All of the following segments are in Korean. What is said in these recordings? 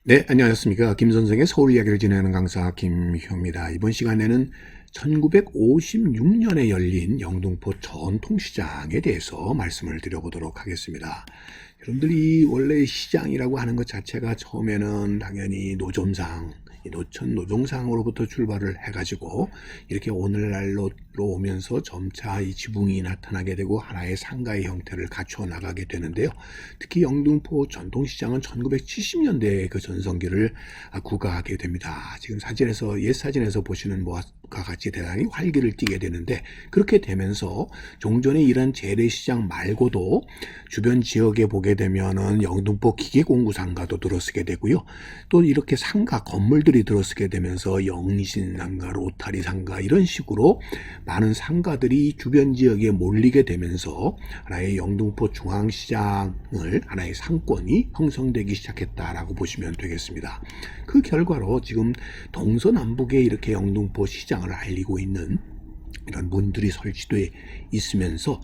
네, 안녕하십니까. 김 선생의 서울 이야기를 진행하는 강사 김효입니다. 이번 시간에는 1956년에 열린 영등포 전통시장에 대해서 말씀을 드려보도록 하겠습니다. 여러분들이 원래 시장이라고 하는 것 자체가 처음에는 당연히 노점상, 노천 노동상으로부터 출발을 해가지고 이렇게 오늘날로 오면서 점차 이 지붕이 나타나게 되고 하나의 상가의 형태를 갖추어 나가게 되는데요. 특히 영등포 전통시장은 1970년대에 그 전성기를 구가하게 됩니다. 지금 사진에서 옛 사진에서 보시는 것과 같이 대단히 활기를 띠게 되는데, 그렇게 되면서 종전에 이런 재래시장 말고도 주변 지역에 보게 되면은 영등포 기계공구상가도 들어서게 되고요. 또 이렇게 상가 건물들이 들어서게 되면서 영신상가, 로타리상가 이런 식으로 많은 상가들이 주변 지역에 몰리게 되면서 하나의 영등포 중앙시장을 하나의 상권이 형성되기 시작했다라고 보시면 되겠습니다. 그 결과로 지금 동서남북에 이렇게 영등포 시장을 알리고 있는 이런 문들이 설치되어 있으면서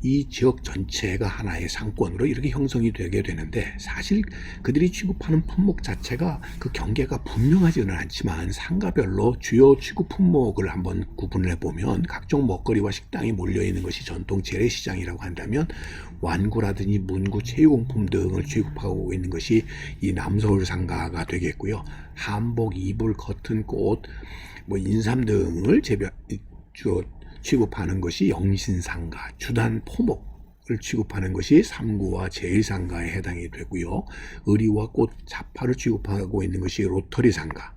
이 지역 전체가 하나의 상권으로 이렇게 형성이 되게 되는데, 사실 그들이 취급하는 품목 자체가 그 경계가 분명하지는 않지만 상가별로 주요 취급 품목을 한번 구분을 해보면 각종 먹거리와 식당이 몰려있는 것이 전통 재래시장이라고 한다면, 완구라든지 문구, 체유용품 등을 취급하고 있는 것이 이 남서울 상가가 되겠고요. 한복, 이불, 커튼, 꽃, 인삼 등을 취급하는 것이 영신상가, 주단 포목을 취급하는 것이 삼구와 제일상가에 해당이 되고요. 의리와 꽃, 자파를 취급하고 있는 것이 로터리상가,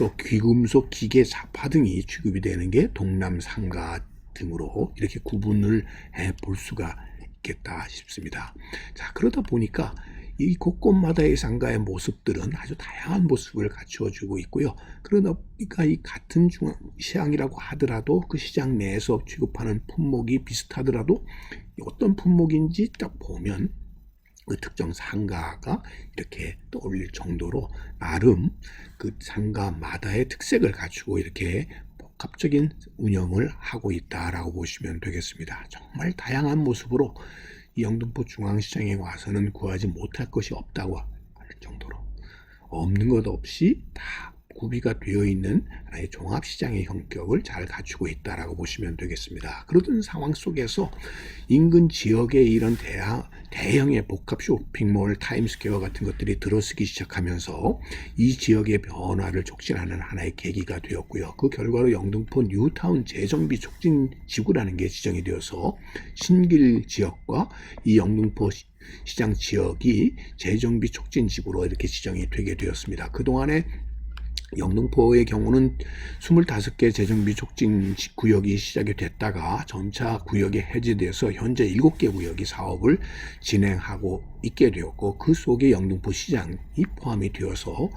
또 귀금속, 기계, 자파 등이 취급이 되는 게 동남상가 등으로 이렇게 구분을 해 볼 수가 있겠다 싶습니다. 자, 그러다 보니까 이 곳곳마다의 상가의 모습들은 아주 다양한 모습을 갖추어주고 있고요. 그러다 보니까 이 같은 시장이라고 하더라도 그 시장 내에서 취급하는 품목이 비슷하더라도 어떤 품목인지 딱 보면 그 특정 상가가 이렇게 떠올릴 정도로 나름 그 상가마다의 특색을 갖추고 이렇게 복합적인 운영을 하고 있다라고 보시면 되겠습니다. 정말 다양한 모습으로 이 영등포 중앙시장에 와서는 구하지 못할 것이 없다고 할 정도로 없는 것 없이 다 구비가 되어 있는 하나의 종합시장의 형격을 잘 갖추고 있다라고 보시면 되겠습니다. 그러던 상황 속에서 인근 지역에 이런 대형의 복합 쇼핑몰, 타임스퀘어 같은 것들이 들어서기 시작하면서 이 지역의 변화를 촉진하는 하나의 계기가 되었고요. 그 결과로 영등포 뉴타운 재정비 촉진 지구라는 게 지정이 되어서 신길 지역과 이 영등포 시장 지역이 재정비 촉진 지구로 이렇게 지정이 되게 되었습니다. 그동안에 영등포의 경우는 25개 재정비 촉진 구역이 시작이 됐다가 점차 구역이 해제돼서 현재 7개 구역이 사업을 진행하고 있게 되었고, 그 속에 영등포 시장이 포함이 되어서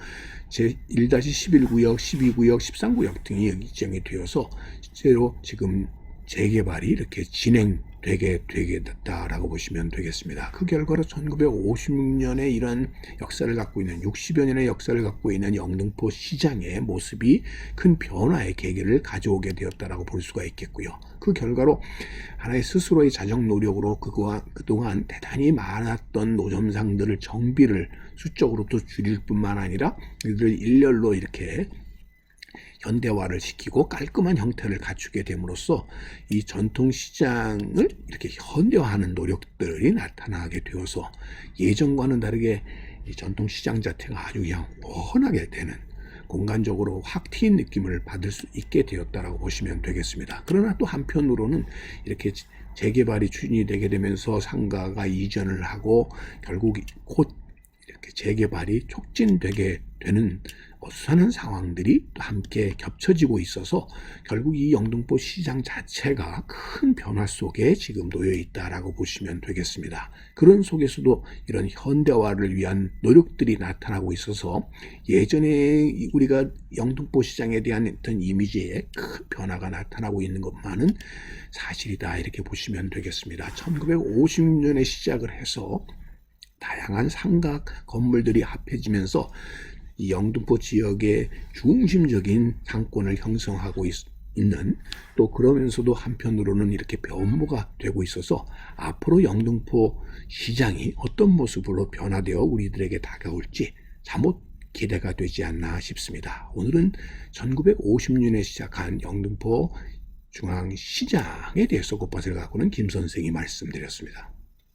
제1-11구역, 12구역, 13구역 등이 지정이 되어서 실제로 지금 재개발이 이렇게 진행되게 됐다라고 보시면 되겠습니다. 그 결과로 1956년에 이런 역사를 갖고 있는 60여 년의 역사를 갖고 있는 영등포 시장의 모습이 큰 변화의 계기를 가져오게 되었다라고 볼 수가 있겠고요. 그 결과로 하나의 스스로의 자정 노력으로 그동안 대단히 많았던 노점상들을 정비를 수적으로도 줄일 뿐만 아니라 이들을 일렬로 이렇게 현대화를 시키고 깔끔한 형태를 갖추게 됨으로써 이 전통시장을 이렇게 현대화하는 노력들이 나타나게 되어서 예전과는 다르게 이 전통시장 자체가 아주 그냥 훤하게 되는, 공간적으로 확 트인 느낌을 받을 수 있게 되었다라고 보시면 되겠습니다. 그러나 또 한편으로는 이렇게 재개발이 추진이 되게 되면서 상가가 이전을 하고 결국 곧 이렇게 재개발이 촉진되게 되는 어수선한 상황들이 또 함께 겹쳐지고 있어서 결국 이 영등포 시장 자체가 큰 변화 속에 지금 놓여 있다라고 보시면 되겠습니다. 그런 속에서도 이런 현대화를 위한 노력들이 나타나고 있어서 예전에 우리가 영등포 시장에 대한 어떤 이미지에 큰 변화가 나타나고 있는 것만은 사실이다, 이렇게 보시면 되겠습니다. 1950년에 시작을 해서 다양한 상가 건물들이 합해지면서 이 영등포 지역의 중심적인 상권을 형성하고 있는, 또 그러면서도 한편으로는 이렇게 변모가 되고 있어서 앞으로 영등포 시장이 어떤 모습으로 변화되어 우리들에게 다가올지 기대가 되지 않나 싶습니다. 오늘은 1950년에 시작한 영등포 중앙시장에 대해서 곳밭을 가꾸는 김 선생이 말씀드렸습니다.